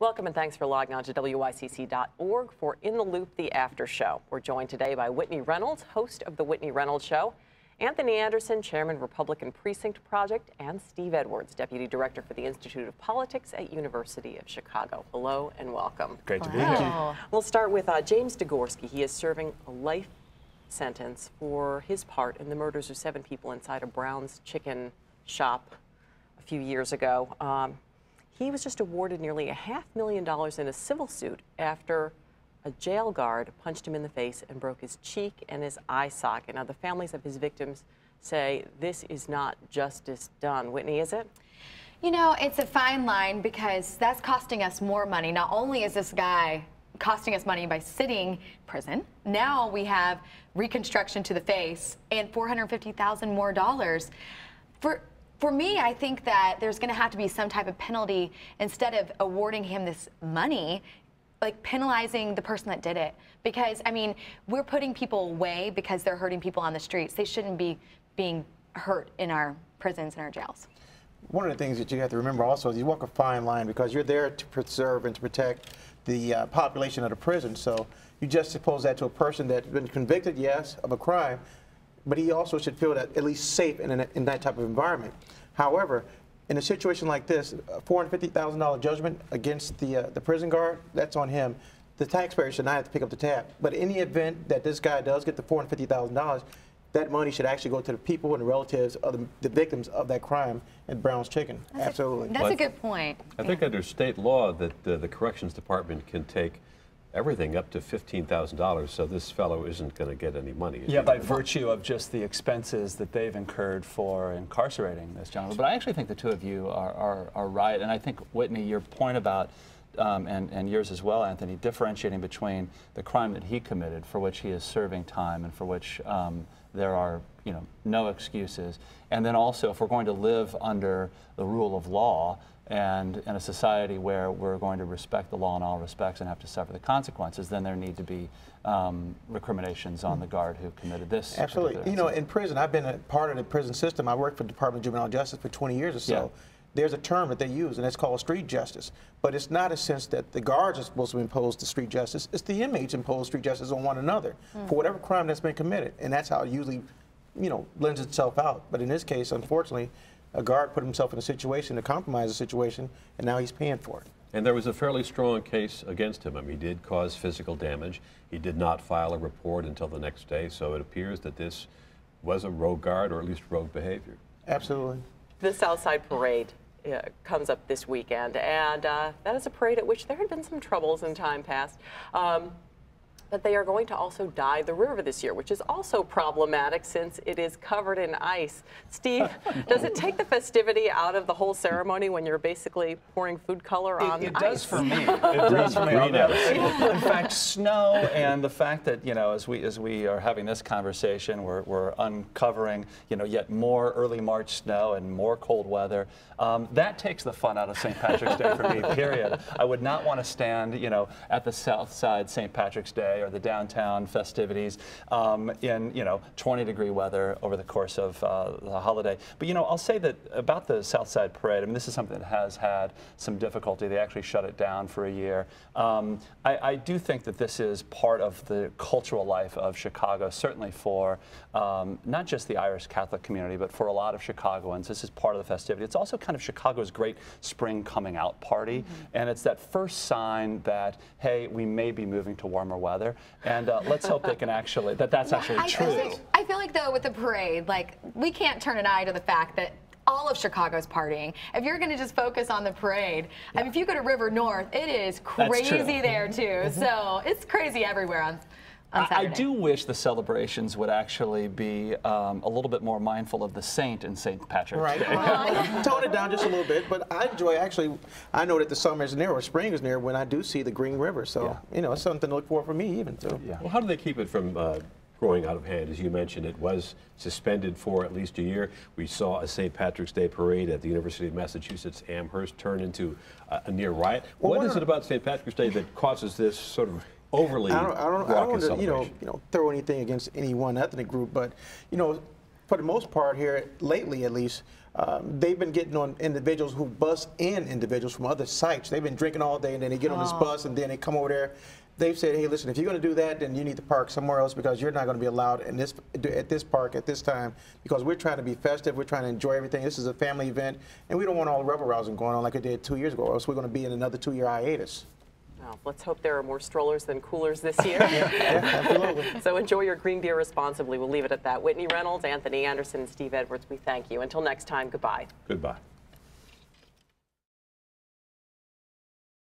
Welcome and thanks for logging on to WYCC.org for In the Loop, the After Show. We're joined today by Whitney Reynolds, host of The Whitney Reynolds Show, Anthony Anderson, Chairman, Republican Precinct Project, and Steve Edwards, Deputy Director for the Institute of Politics at University of Chicago. Hello and welcome. Great to be here. We'll start with James Degorski. He is serving a life sentence for his part in the murders of 7 people inside a Brown's Chicken shop a few years ago. He was just awarded nearly $500,000 in a civil suit after a jail guard punched him in the face and broke his cheek and his eye socket. Now, the families of his victims say this is not justice done. Whitney, is it? You know, it's a fine line because that's costing us more money. Not only is this guy costing us money by sitting in prison, now we have reconstruction to the face and $450,000 more dollars. For me, I think that there's going to have to be some type of penalty instead of awarding him this money, like penalizing the person that did it. Because, I mean, we're putting people away because they're hurting people on the streets. They shouldn't be being hurt in our prisons and our jails. One of the things that you have to remember also is you walk a fine line because you're there to preserve and to protect the population of the prison. So you just suppose that to a person that's been convicted, yes, of a crime, but he also should feel that at least safe in that type of environment. However, in a situation like this, a $450,000 judgment against the prison guard, that's on him. The taxpayer should not have to pick up the tab. But in the event that this guy does get the $450,000, that money should actually go to the people and the relatives of the victims of that crime at Brown's Chicken. Absolutely. That's a good point. I think under state law that the Corrections Department can take everything up to $15,000, so this fellow isn't going to get any money. Yeah, by virtue of just the expenses that they've incurred for incarcerating this gentleman. But I actually think the two of you are right, and I think, Whitney, your point about, and yours as well, Anthony, differentiating between the crime that he committed, for which he is serving time and for which there are, no excuses, and then also if we're going to live under the rule of law, and in a society where we're going to respect the law in all respects and have to suffer the consequences, then there need to be recriminations on the guard who committed this. Absolutely. In prison, I've been a part of the prison system. I worked for the Department of Juvenile Justice for 20 years or so. Yeah. There's a term that they use, and it's called street justice. But it's not a sense that the guards are supposed to impose the street justice. It's the inmates impose street justice on one another for whatever crime that's been committed. And that's how it usually, lends itself out. But in this case, unfortunately, a guard put himself in a situation to compromise the situation, and now he's paying for it. And there was a fairly strong case against him. I mean, he did cause physical damage. He did not file a report until the next day, so it appears that this was a rogue guard, or at least rogue behavior. Absolutely. The Southside Parade comes up this weekend, and that is a parade at which there had been some troubles in time past. But they are going to also dye the river this year, which is also problematic since it is covered in ice. Steve, does it take the festivity out of the whole ceremony when you're basically pouring food color on ice? It does for me. It does for me. In fact, snow and the fact that, as we are having this conversation, we're uncovering, yet more early March snow and more cold weather. That takes the fun out of St. Patrick's Day for me, period. I would not want to stand, at the South Side St. Patrick's Day or the downtown festivities in 20-degree weather over the course of the holiday. But I'll say that about the Southside Parade, I mean, this is something that has had some difficulty. They actually shut it down for a year. I do think that this is part of the cultural life of Chicago, certainly for not just the Irish Catholic community, but for a lot of Chicagoans. This is part of the festivity. It's also kind of Chicago's great spring coming out party, and it's that first sign that, hey, we may be moving to warmer weather. And let's hope they can that's actually true. I feel like, though, with the parade, we can't turn an eye to the fact that all of Chicago's partying. If you're going to just focus on the parade, I mean, if you go to River North, it is crazy there, too. So it's crazy everywhere on I do wish the celebrations would actually be a little bit more mindful of the saint in St. Patrick's Day. Well, tone it down just a little bit, but I enjoy I know that the summer is near or spring is near when I do see the Green River, so it's something to look for me even too. Yeah. Well, how do they keep it from growing out of hand? As you mentioned, it was suspended for at least a year. We saw a St. Patrick's Day parade at the University of Massachusetts Amherst turn into a near riot. Well, what is it about St. Patrick's Day that causes this sort of overly I don't want to throw anything against any one ethnic group, but for the most part here, lately at least, they've been getting on individuals who bus in individuals from other sites. They've been drinking all day, and then they get on this bus, and then they come over there. They've said, hey, listen, if you're going to do that, then you need to park somewhere else because you're not going to be allowed at this park at this time because we're trying to be festive. We're trying to enjoy everything. This is a family event, and we don't want all the rebel rousing going on like it did 2 years ago, or else we're going to be in another 2-year hiatus. Well, let's hope there are more strollers than coolers this year. Yeah, absolutely. So enjoy your green beer responsibly. We'll leave it at that. Whitney Reynolds, Anthony Anderson, and Steve Edwards, we thank you. Until next time, goodbye. Goodbye.